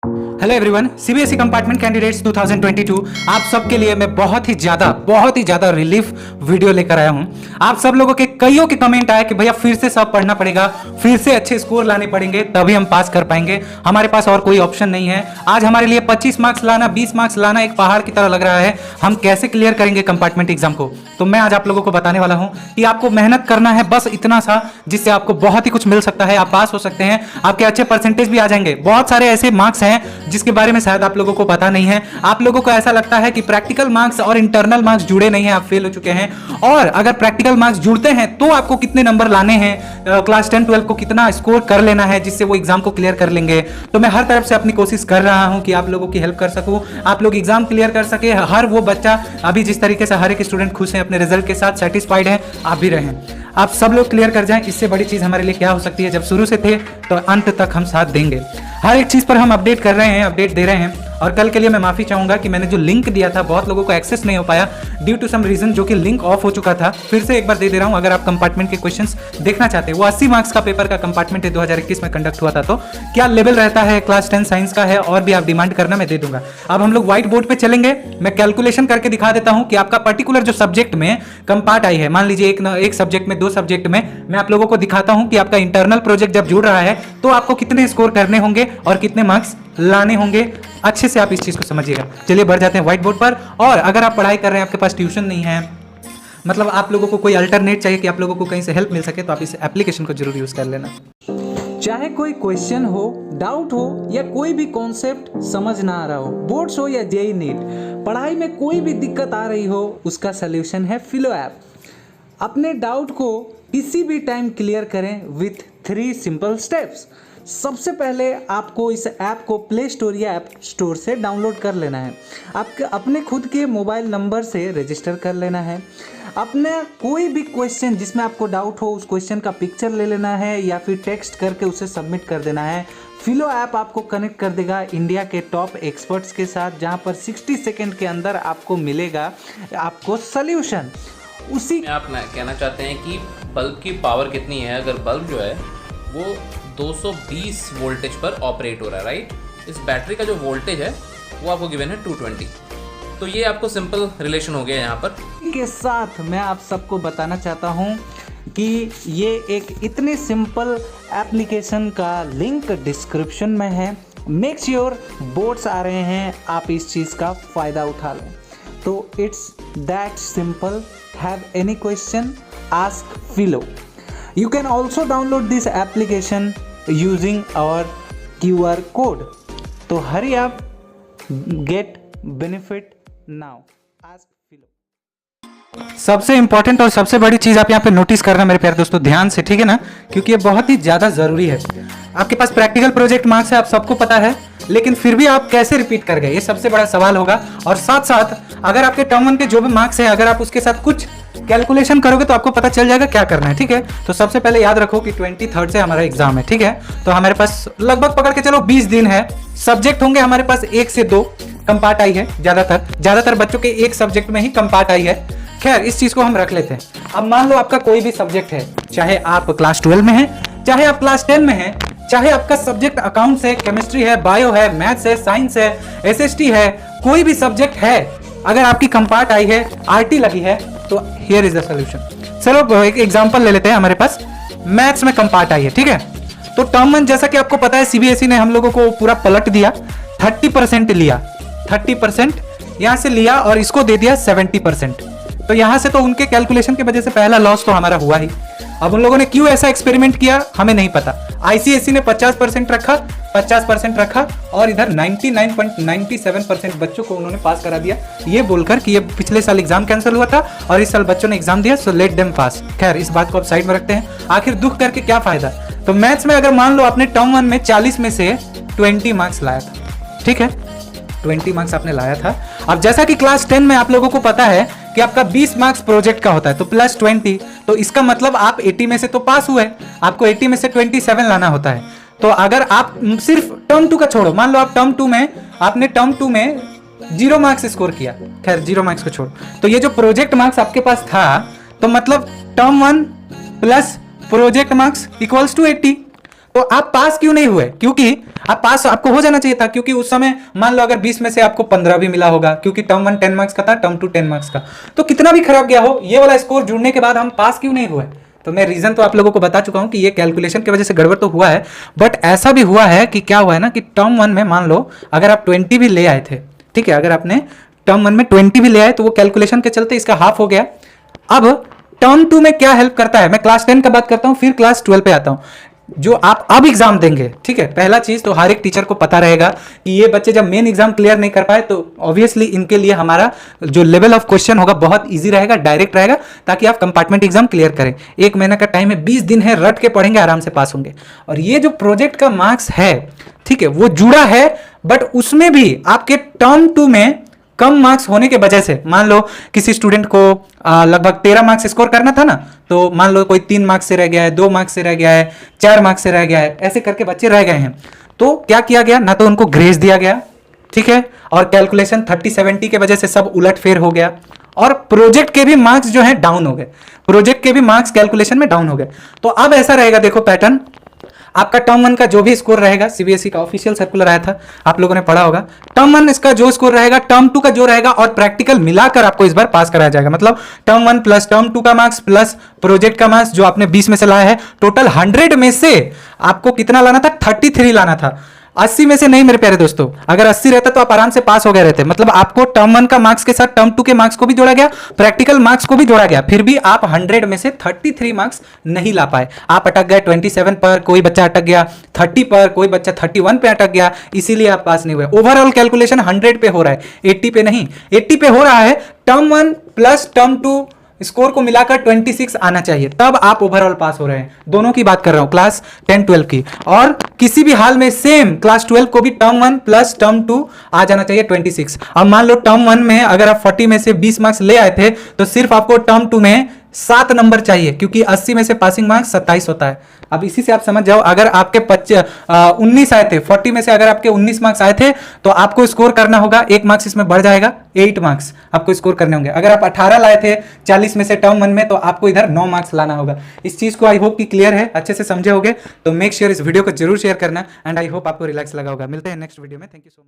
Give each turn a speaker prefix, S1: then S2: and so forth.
S1: Hello everyone, CBSE compartment candidates 2022 आप सबके लिए मैं बहुत ही ज्यादा रिलीफ वीडियो लेकर आया हूं। आप सब लोगों के कईयों के कमेंट आया कि भैया फिर से सब पढ़ना पड़ेगा, फिर से अच्छे स्कोर लाने पड़ेंगे तभी हम पास कर पाएंगे, हमारे पास और कोई ऑप्शन नहीं है। आज हमारे लिए 25 मार्क्स लाना, 20 मार्क्स लाना एक पहाड़ की तरह लग रहा है। हम कैसे क्लियर करेंगे कंपार्टमेंट एग्जाम को, तो मैं आज आप लोगों को बताने वाला हूं कि आपको मेहनत करना है बस इतना सा, जिससे आपको बहुत ही कुछ मिल सकता है, आप पास हो सकते हैं, आपके अच्छे परसेंटेज भी आ जाएंगे। बहुत सारे ऐसे मार्क्स हैं जिसके बारे में शायद आप लोगों को पता नहीं है। आप लोगों को ऐसा लगता है कि प्रैक्टिकल मार्क्स और इंटरनल मार्क्स जुड़े नहीं हैं, आप फेल हो चुके हैं। और अगर प्रैक्टिकल मार्क्स जुड़ते हैं तो आपको कितने नंबर लाने हैं, क्लास 10 12 को कितना स्कोर कर लेना है जिससे वो एग्जाम को क्लियर कर लेंगे। तो मैं हर तरफ से अपनी कोशिश कर रहा हूं कि आप लोगों की हेल्प कर सकूं, आप लोग एग्जाम क्लियर कर सके। हर वो बच्चा अभी जिस तरीके से हर एक स्टूडेंट खुश है, अपने रिजल्ट के साथ सेटिस्फाइड है, आप भी रहें, आप सब लोग क्लियर कर जाएं। इससे बड़ी चीज हमारे लिए क्या हो सकती है। जब शुरू से थे तो अंत तक हम साथ देंगे। हर एक चीज पर हम अपडेट कर रहे हैं, अपडेट दे रहे हैं। और कल के लिए मैं माफी चाहूंगा कि मैंने जो लिंक दिया था बहुत लोगों को एक्सेस नहीं हो पाया ड्यू टू सम रीजन, जो कि लिंक ऑफ हो चुका था। फिर से एक बार दे रहा हूं, अगर आप कंपार्टमेंट के क्वेश्चंस देखना चाहते हैं। वो 80 मार्क्स का पेपर का कंपार्टमेंट है, 2021 में कंडक्ट हुआ था। तो क्या लेवल रहता है, क्लास 10 साइंस का है, और भी आप डिमांड करना, मैं दे दूंगा। अब हम लोग व्हाइट बोर्ड पे चलेंगे, मैं कैलकुलेशन करके दिखा देता हूं कि आपका पर्टिकुलर जो सब्जेक्ट में कंपार्ट आई है, मान लीजिए एक सब्जेक्ट में, 2 सब्जेक्ट में, मैं आप लोगों को दिखाता हूं कि आपका इंटरनल प्रोजेक्ट जब जुड़ रहा है तो आपको कितने स्कोर करने होंगे और कितने मार्क्स लाने होंगे। अच्छे से आप इस चीज को समझिएगा। चलिए बढ़ जाते हैं व्हाइट बोर्ड पर। और अगर आप पढ़ाई कर रहे हैं, आपके पास ट्यूशन नहीं है, मतलब आप लोगों को कोई अल्टरनेट चाहिए कि आप लोगों को कहीं से हेल्प मिल सके, तो आप इस एप्लीकेशन को जरूर यूज कर लेना।
S2: चाहे कोई क्वेश्चन हो, डाउट हो, या कोई भी कॉन्सेप्ट समझ ना आ रहा हो, बोर्ड्स हो या जेईई नीट, पढ़ाई में कोई भी दिक्कत आ रही हो, उसका सलूशन है फिलो ऐप। अपने डाउट को किसी भी टाइम क्लियर करें विथ 3 सिंपल स्टेप्स। सबसे पहले आपको इस ऐप को प्ले स्टोर या ऐप स्टोर से डाउनलोड कर लेना है। आपके अपने खुद के मोबाइल नंबर से रजिस्टर कर लेना है। अपने कोई भी क्वेश्चन जिसमें आपको डाउट हो, उस क्वेश्चन का पिक्चर ले लेना है या फिर टेक्स्ट करके उसे सबमिट कर देना है। फिलो ऐप आपको कनेक्ट कर देगा इंडिया के टॉप एक्सपर्ट्स के साथ, जहां पर 60 सेकेंड के अंदर आपको मिलेगा आपको सल्यूशन। उसी
S3: आप कहना चाहते हैं कि बल्ब की पावर कितनी है। अगर बल्ब जो है वो 220 वोल्टेज पर ऑपरेट हो रहा है, राइट, इस बैटरी का जो वोल्टेज है वो आपको गिवन है 220। तो ये आपको सिंपल रिलेशन हो गया यहाँ पर।
S2: के साथ मैं आप सबको बताना चाहता हूँ कि ये एक इतने सिंपल एप्लीकेशन का लिंक डिस्क्रिप्शन में है। मेक श्योर बोर्ड्स आ रहे हैं, आप इस चीज़ का फ़ायदा उठा लें। तो it's that simple. Have any question, ask फिलो। You can also download this application using our QR code. तो hurry up, get benefit now. Ask Philo.
S1: सबसे इंपॉर्टेंट और सबसे बड़ी चीज आप यहाँ पे नोटिस करना मेरे प्यारे दोस्तों, ध्यान से, ठीक है ना, क्योंकि ये बहुत ही ज्यादा जरूरी है। आपके पास प्रैक्टिकल प्रोजेक्ट मार्क्स है, आप सबको पता है, लेकिन फिर भी आप कैसे रिपीट कर गए, ये सबसे बड़ा सवाल होगा। और साथ साथ अगर आपके टर्म 1 के जो भी मार्क्स है, अगर आप उसके साथ कुछ कैलकुलेशन करोगे तो आपको पता चल जाएगा क्या करना है, ठीक है। तो सबसे पहले याद रखो कि 23rd से हमारा एग्जाम है, ठीक है। तो हमारे पास लगभग पकड़ के चलो 20 दिन है। सब्जेक्ट होंगे हमारे पास 1 से 2, कंपार्ट आई है ज्यादातर बच्चों के एक सब्जेक्ट में ही कंपार्ट आई है। खैर, इस चीज को हम रख लेते हैं। अब मान लो आपका कोई भी सब्जेक्ट है, चाहे आप क्लास 12 में हैं, चाहे आप क्लास 10 में हैं, चाहे आपका सब्जेक्ट अकाउंट्स है, केमिस्ट्री है, बायो है, मैथ्स है, साइंस है, एसएसटी है, कोई भी सब्जेक्ट है, अगर आपकी कंपार्ट आई है, आरटी लगी है, तो हियर इज द सॉल्यूशन। चलो एक एग्जांपल ले लेते हैं। हमारे पास मैथ्स में कंपार्ट आई है, ठीक है। तो टर्म 1 जैसा कि आपको पता है, सीबीएसई ने हम लोगों को पूरा पलट दिया, 30% लिया, 30% यहां से लिया और इसको दे दिया 70%। तो यहां से तो उनके कैलकुलेशन की वजह से पहला लॉस तो हमारा हुआ ही। अब उन लोगों ने क्यों ऐसा एक्सपेरिमेंट किया हमें नहीं पता। आईसीएसई ने 50% रखा और इधर 99.97% बच्चों को उन्होंने पास करा दिया, ये बोलकर कि ये पिछले साल एग्जाम कैंसिल हुआ था और इस साल बच्चों ने एग्जाम दिया, सो लेट देम पास। खैर, इस बात को आप साइड में रखते हैं। आखिर दुख करके क्या फायदा। तो मैथ्स में अगर मान लो आपने टर्म 1 में 40 में से 20 मार्क्स लाया था, ठीक है, 20 मार्क्स आपने लाया था। अब जैसा कि क्लास 10 में आप लोगों को पता है कि आपका 20 मार्क्स प्रोजेक्ट का होता है, तो प्लस 20, तो इसका मतलब आप 80 में से तो पास हुए, आपको 80 में से 27 लाना होता है। तो अगर आप सिर्फ टर्म 2 का छोड़ो, मान लो आप टर्म 2 में आपने टर्म 2 में 0 मार्क्स स्कोर किया, खैर 0 मार्क्स को छोड़ो, तो ये जो प्रोजेक्ट मार्क्स आपके पास था, तो मतलब term 1 plus project marks equals to 80। तो आप पास क्यों नहीं हुए, क्योंकि आप पास आपको हो जाना चाहिए था, क्योंकि उस समय मान लो अगर 20 में से आपको 15 भी मिला होगा, क्योंकि टर्म 1 10 मार्क्स का था, टर्म 2 10 मार्क्स का। तो कितना भी खराब गया हो, ये वाला स्कोर जुड़ने के बाद हम पास क्यों नहीं हुए? तो मैं रीजन तो आप लोगों को बता चुका हूं कि ये कैलकुलेशन की वजह से गड़बड़ तो हुआ है, बट ऐसा भी हुआ है कि क्या हुआ है ना कि टर्म 1 में मान लो अगर आप 20 भी ले आए थे, ठीक है, अगर आपने टर्म 1 में 20 भी ले आए तो वो कैलकुलेशन के चलते इसका हाफ हो गया। अब टर्म 2 में क्या हेल्प करता है, मैं क्लास 10 का बात करता हूं, फिर क्लास 12 पे आता हूं। जो आप अब एग्जाम देंगे, ठीक है, पहला चीज तो हर एक टीचर को पता रहेगा कि ये बच्चे जब मेन एग्जाम क्लियर नहीं कर पाए तो ऑब्वियसली इनके लिए हमारा जो लेवल ऑफ क्वेश्चन होगा बहुत इजी रहेगा, डायरेक्ट रहेगा, ताकि आप कंपार्टमेंट एग्जाम क्लियर करें। 1 महीना का टाइम है, 20 दिन है, रट के पढ़ेंगे, आराम से पास होंगे। और ये जो प्रोजेक्ट का मार्क्स है, ठीक है, वो जुड़ा है, बट उसमें भी आपके टर्म 2 में कम मार्क्स होने के वजह से, मान लो किसी स्टूडेंट को लगभग 13 मार्क्स स्कोर करना था ना, तो मान लो कोई 3 मार्क्स से रह गया है, 2 मार्क्स से रह गया है, 4 मार्क्स से रह गया है, ऐसे करके बच्चे रह गए हैं। तो क्या किया गया ना, तो उनको ग्रेस दिया गया, ठीक है, और कैलकुलेशन 30-70 के वजह से सब उलट फेर हो गया, और प्रोजेक्ट के भी मार्क्स जो है डाउन हो गए, प्रोजेक्ट के भी मार्क्स कैलकुलेशन में डाउन हो गए। तो अब ऐसा रहेगा, देखो पैटर्न, आपका टर्म 1 का जो भी स्कोर रहेगा, सीबीएसई का ऑफिशियल सर्कुलर आया था, आप लोगों ने पढ़ा होगा, टर्म 1 इसका जो स्कोर रहेगा, टर्म 2 का जो रहेगा, और प्रैक्टिकल मिलाकर आपको इस बार पास कराया जाएगा। मतलब टर्म 1 प्लस टर्म 2 का मार्क्स प्लस प्रोजेक्ट का मार्क्स जो आपने 20 में से लाया है, टोटल 100 में से आपको कितना लाना था? 33 लाना था, 80 में से नहीं मेरे प्यारे दोस्तों। अगर 80 रहता तो आप आराम से पास हो गए रहते। मतलब आपको टर्म 1 का मार्क्स के साथ टर्म 2 के मार्क्स को भी जोड़ा गया, प्रैक्टिकल मार्क्स को भी जोड़ा गया, फिर भी आप 100 में से 33 मार्क्स नहीं ला पाए। आप अटक गए 27 पर, कोई बच्चा अटक गया 30 पर, कोई बच्चा 31 पे अटक गया, इसीलिए आप पास नहीं हुए। ओवरऑल कैलकुलेशन 100 पे हो रहा है, 80 पे नहीं। 80 पे हो रहा है, टर्म 1 प्लस टर्म 2 स्कोर को मिलाकर 26 आना चाहिए, तब आप ओवरऑल पास हो रहे हैं। दोनों की बात कर रहा हूं, क्लास 10-12 की। और किसी भी हाल में सेम क्लास 12 को भी टर्म 1 प्लस टर्म 2 आ जाना चाहिए 26। अब मान लो टर्म 1 में अगर आप 40 में से 20 मार्क्स ले आए थे, तो सिर्फ आपको टर्म 2 में 7 नंबर चाहिए, क्योंकि 80 में से पासिंग मार्क्स 27 होता है। अब इसी से आप समझ जाओ, अगर आपके 19 आए थे, 40 में से अगर आपके 19 मार्क्स आए थे, तो आपको स्कोर करना होगा, 1 मार्क्स इसमें बढ़ जाएगा, 8 मार्क्स आपको स्कोर करने होंगे। अगर आप 18 लाए थे 40 में से टर्म 1 में, तो आपको इधर 9 मार्क्स लाना होगा। इस चीज को आई होप कि क्लियर है, अच्छे से समझे होगे। तो मेक श्योर इस वीडियो को जरूर शेयर करना, एंड आई होप आपको रिलैक्स लगा होगा। मिलते हैं नेक्स्ट वीडियो में। Thank you so much.